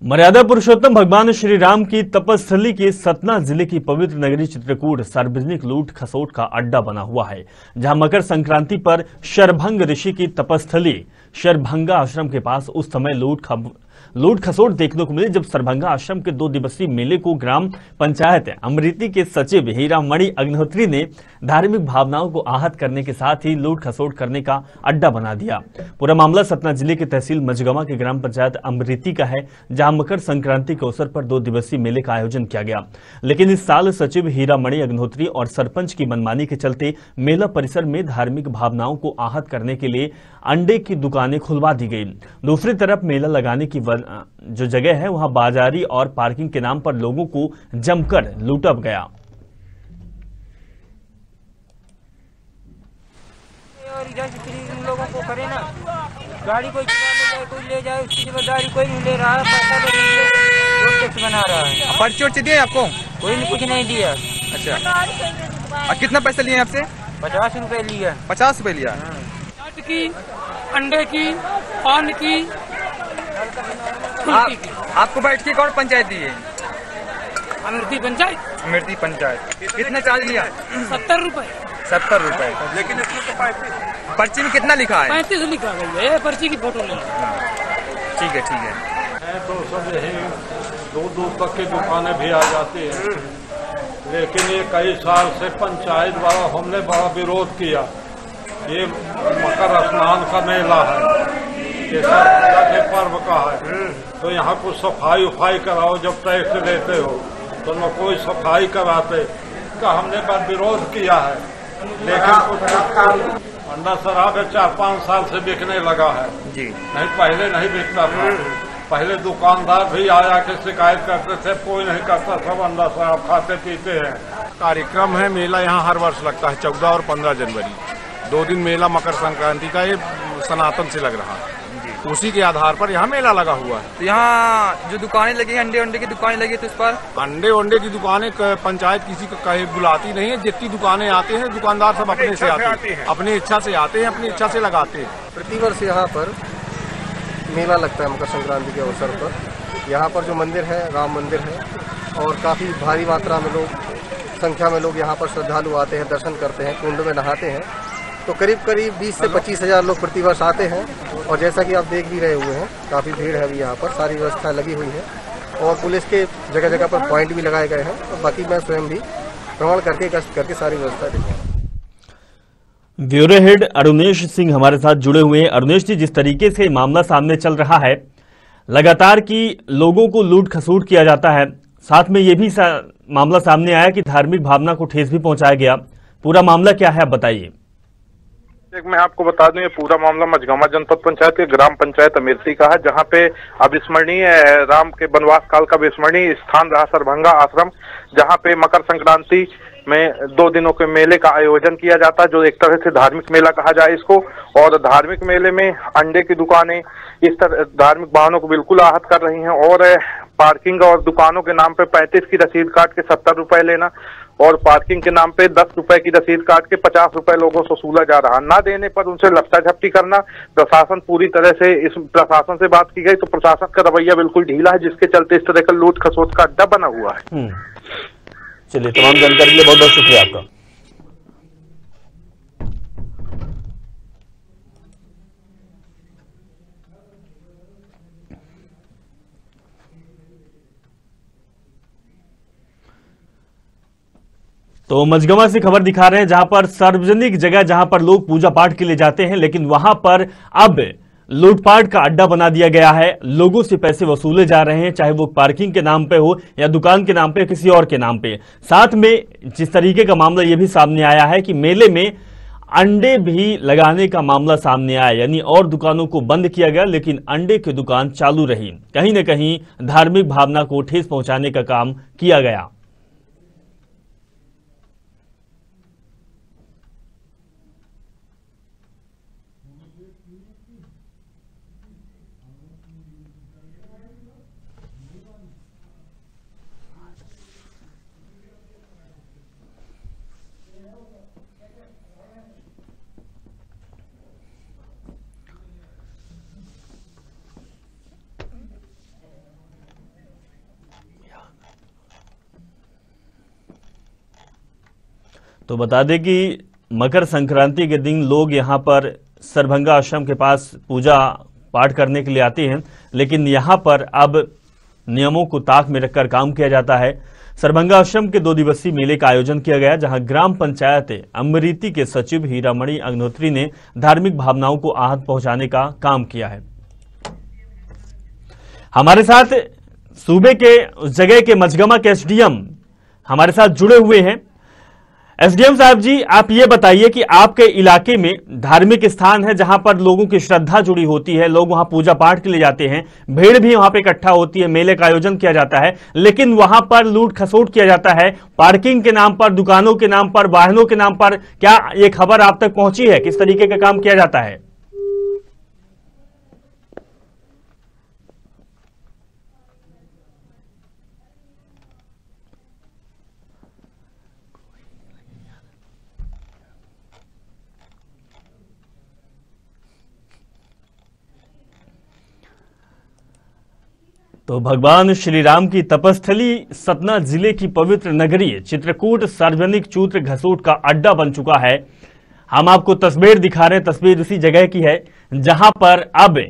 मर्यादा पुरुषोत्तम भगवान श्री राम की तपस्थली के सतना जिले की पवित्र नगरी चित्रकूट सार्वजनिक लूट खसोट का अड्डा बना हुआ है, जहां मकर संक्रांति पर शरभंग ऋषि की तपस्थली शरभंगा आश्रम के पास उस समय लूट खसोट देखने को मिली जब शरभंगा आश्रम के 2 दिवसीय मेले को ग्राम पंचायत अमृति के सचिव हीरामणि अग्निहोत्री ने धार्मिक भावनाओं को आहत करने के साथ ही लूट खसोट करने का अड्डा बना दिया। पूरा मामला सतना जिले के तहसील मझगवां के ग्राम पंचायत अमृति का है, जहां मकर संक्रांति के अवसर पर 2 दिवसीय मेले का आयोजन किया गया। लेकिन इस साल सचिव हीरामणि अग्निहोत्री और सरपंच की मनमानी के चलते मेला परिसर में धार्मिक भावनाओं को आहत करने के लिए अंडे की दुकानें खुलवा दी गई। दूसरी तरफ मेला लगाने की जो जगह है वहां बाजारी और पार्किंग के नाम पर लोगों को जमकर लूटा गया। और इधर उन लोगों को करे ना, गाड़ी कोई चुरा ले जाए, कोई ले जाए, उसकी जिम्मेदारी कोई नहीं ले रहा है, पैसा रोड टैक्स बना रहा है। पर्ची वर्ची दिए आपको? कोई नहीं, कुछ नहीं दिया। अच्छा, और कितना पैसा लिए आपसे? 50 रुपए लिया। 50 रुपए लिया। चाट की, अंडे की, पान की, आपको बैठ के कौन पंचायत दी है? अमृति पंचायत। अमृति पंचायत। कितना चार्ज लिया? 70 रुपए। 70 रुपए। लेकिन इसमें तो पर्ची में कितना लिखा है? 35 लिखा गई है। पर्ची की फोटो ले। ठीक है, ठीक है। तो सब यही दूर तक की दुकानें भी आ जाती हैं, लेकिन ये कई साल से पंचायत वाला हमने बड़ा विरोध किया। ये मकर स्नान का मेला है, ये सब के पर्व का है, तो यहाँ कुछ सफाई उफाई कराओ। जब टैक्स देते हो तो न कोई सफाई कराते का हमने बड़ा विरोध किया है। लेकिन कुछ अंडा शराब 4-5 साल से बिकने लगा है जी, नहीं पहले नहीं बिकता था। पहले दुकानदार भी आया के शिकायत करते थे, कोई नहीं करता, सब अंडा शराब खाते पीते हैं। कार्यक्रम है, मेला यहाँ हर वर्ष लगता है 14 और 15 जनवरी, 2 दिन मेला मकर संक्रांति का ये सनातन से लग रहा है। उसी के आधार पर यहाँ मेला लगा हुआ है। तो यहाँ जो दुकानें लगी, अंडे की दुकानें लगी, तो इस पर अंडे की दुकानें पंचायत किसी को कहे बुलाती नहीं है। जितनी दुकानें आते हैं दुकानदार सब अपने से आते हैं, अपनी इच्छा से आते हैं, अपनी इच्छा से लगाते हैं। प्रतिवर्ष यहाँ पर मेला लगता है मकर संक्रांति के अवसर पर। यहाँ पर जो मंदिर है राम मंदिर है, और काफ़ी भारी मात्रा में संख्या में लोग यहाँ पर श्रद्धालु आते हैं, दर्शन करते हैं, कुंड में नहाते हैं। तो करीब 20 से 25 हज़ार लोग प्रतिवर्ष आते हैं। और जैसा कि आप देख भी रहे हुए हैं, काफ़ी भीड़ है अभी यहाँ पर, सारी व्यवस्था लगी हुई है और पुलिस के जगह जगह पर पॉइंट भी लगाए गए हैं। और बाकी मैं स्वयं भी भ्रमण करके गश्त करके सारी व्यवस्था देखूँगा। ब्यूरो हेड अरुणेश सिंह हमारे साथ जुड़े हुए हैं। अरुणेश जी, जिस तरीके से मामला सामने चल रहा है, लगातार की लोगों को लूट खसूट किया जाता है, साथ में ये भी मामला सामने आया कि धार्मिक भावना को ठेस भी पहुंचाया गया, पूरा मामला क्या है आप बताइए। मैं आपको बता दूं, ये पूरा मामला मझगवां जनपद पंचायत के ग्राम पंचायत अमृति का है, जहां पे अविस्मरणीय राम के वनवास काल का विस्मरणीय स्थान रहा शरभंगा आश्रम, जहां पे मकर संक्रांति में 2 दिनों के मेले का आयोजन किया जाता है, जो एक तरह से धार्मिक मेला कहा जाए इसको। और धार्मिक मेले में अंडे की दुकानें इस तरह धार्मिक भावनाओं को बिल्कुल आहत कर रही हैं। और पार्किंग और दुकानों के नाम पे 35 की रसीद काट के 70 रुपए लेना, और पार्किंग के नाम पे 10 रुपए की रसीद काट के 50 रुपए लोगों से वसूला जा रहा। ना देने पर उनसे लपटा झपटी करना। प्रशासन पूरी तरह से, इस प्रशासन से बात की गई तो प्रशासन का रवैया बिल्कुल ढीला है, जिसके चलते इस तरह का लूट खसोट का अड्डा बना हुआ है। चलिए, तमाम जानकारी के लिए बहुत बहुत शुक्रिया आपका। तो मझगवां से खबर दिखा रहे हैं, जहां पर सार्वजनिक जगह जहां पर लोग पूजा पाठ के लिए जाते हैं, लेकिन वहां पर अब लूटपाट का अड्डा बना दिया गया है। लोगों से पैसे वसूले जा रहे हैं, चाहे वो पार्किंग के नाम पे हो या दुकान के नाम पे, किसी और के नाम पे। साथ में जिस तरीके का मामला ये भी सामने आया है कि मेले में अंडे भी लगाने का मामला सामने आया, यानी और दुकानों को बंद किया गया, लेकिन अंडे की दुकान चालू रही। कहीं ना कहीं धार्मिक भावना को ठेस पहुंचाने का काम किया गया। तो बता दें कि मकर संक्रांति के दिन लोग यहां पर सरभंगा आश्रम के पास पूजा पाठ करने के लिए आते हैं, लेकिन यहां पर अब नियमों को ताक में रखकर काम किया जाता है। सरभंगा आश्रम के 2 दिवसीय मेले का आयोजन किया गया, जहां ग्राम पंचायत अमृति के सचिव हीरामणि अग्निहोत्री ने धार्मिक भावनाओं को आहत पहुंचाने का काम किया है। हमारे साथ सूबे के उस जगह के मझगमा के एसडीएम हमारे साथ जुड़े हुए हैं। एसडीएम साहब जी, आप ये बताइए कि आपके इलाके में धार्मिक स्थान है जहां पर लोगों की श्रद्धा जुड़ी होती है, लोग वहां पूजा पाठ के लिए जाते हैं, भीड़ भी वहां पे इकट्ठा होती है, मेले का आयोजन किया जाता है, लेकिन वहां पर लूट खसोट किया जाता है पार्किंग के नाम पर, दुकानों के नाम पर, वाहनों के नाम पर। क्या ये खबर आप तक पहुंची है? किस तरीके का काम किया जाता है? तो भगवान श्री राम की तपस्थली सतना जिले की पवित्र नगरी चित्रकूट सार्वजनिक चूत्र घसोट का अड्डा बन चुका है। हम आपको तस्वीर दिखा रहे हैं, तस्वीर उसी जगह की है जहां पर अब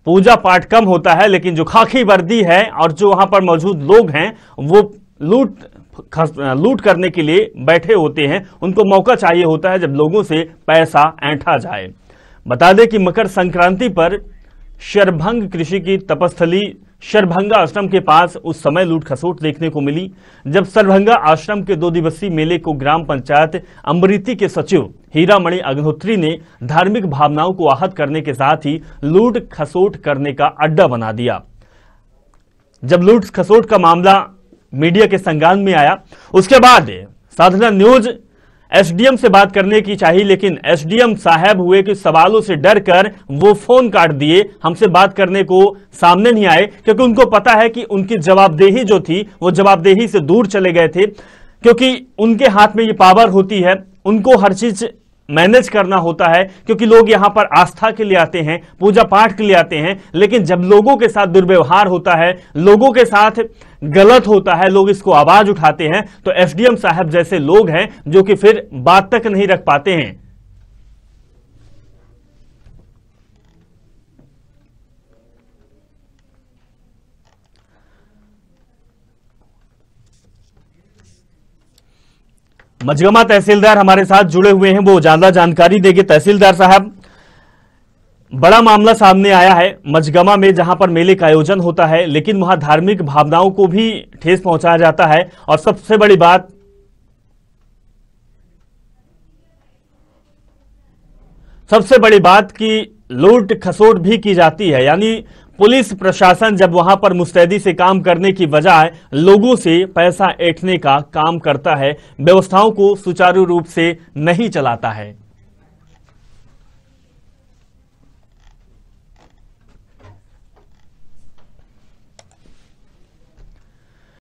पूजा पाठ कम होता है, लेकिन जो खाकी वर्दी है और जो वहां पर मौजूद लोग हैं वो लूट करने के लिए बैठे होते हैं। उनको मौका चाहिए होता है जब लोगों से पैसा ऐंठा जाए। बता दें कि मकर संक्रांति पर शरभंग कृषि की तपस्थली शरभंगा आश्रम के पास उस समय लूट खसोट देखने को मिली, जब शरभंगा आश्रम के 2 दिवसीय मेले को ग्राम पंचायत अमृति के सचिव हीरामणि अग्निहोत्री ने धार्मिक भावनाओं को आहत करने के साथ ही लूट खसोट करने का अड्डा बना दिया। जब लूट खसोट का मामला मीडिया के संज्ञान में आया, उसके बाद साधना न्यूज एसडीएम से बात करने की चाहिए, लेकिन एसडीएम साहब हुए कि सवालों से डरकर वो फोन काट दिए, हमसे बात करने को सामने नहीं आए, क्योंकि उनको पता है कि उनकी जवाबदेही जो थी वो जवाबदेही से दूर चले गए थे, क्योंकि उनके हाथ में ये पावर होती है, उनको हर चीज मैनेज करना होता है, क्योंकि लोग यहां पर आस्था के लिए आते हैं, पूजा पाठ के लिए आते हैं, लेकिन जब लोगों के साथ दुर्व्यवहार होता है, लोगों के साथ गलत होता है, लोग इसको आवाज उठाते हैं, तो एसडीएम साहब जैसे लोग हैं जो कि फिर बात तक नहीं रख पाते हैं। मझगमा तहसीलदार हमारे साथ जुड़े हुए हैं, वो ज्यादा जानकारी देंगे। तहसीलदार साहब, बड़ा मामला सामने आया है मझगमा में, जहां पर मेले का आयोजन होता है, लेकिन वहां धार्मिक भावनाओं को भी ठेस पहुंचाया जाता है, और सबसे बड़ी बात कि लूट खसोट भी की जाती है। यानी पुलिस प्रशासन जब वहां पर मुस्तैदी से काम करने की बजाय लोगों से पैसा ऐंठने का काम करता है, व्यवस्थाओं को सुचारू रूप से नहीं चलाता है।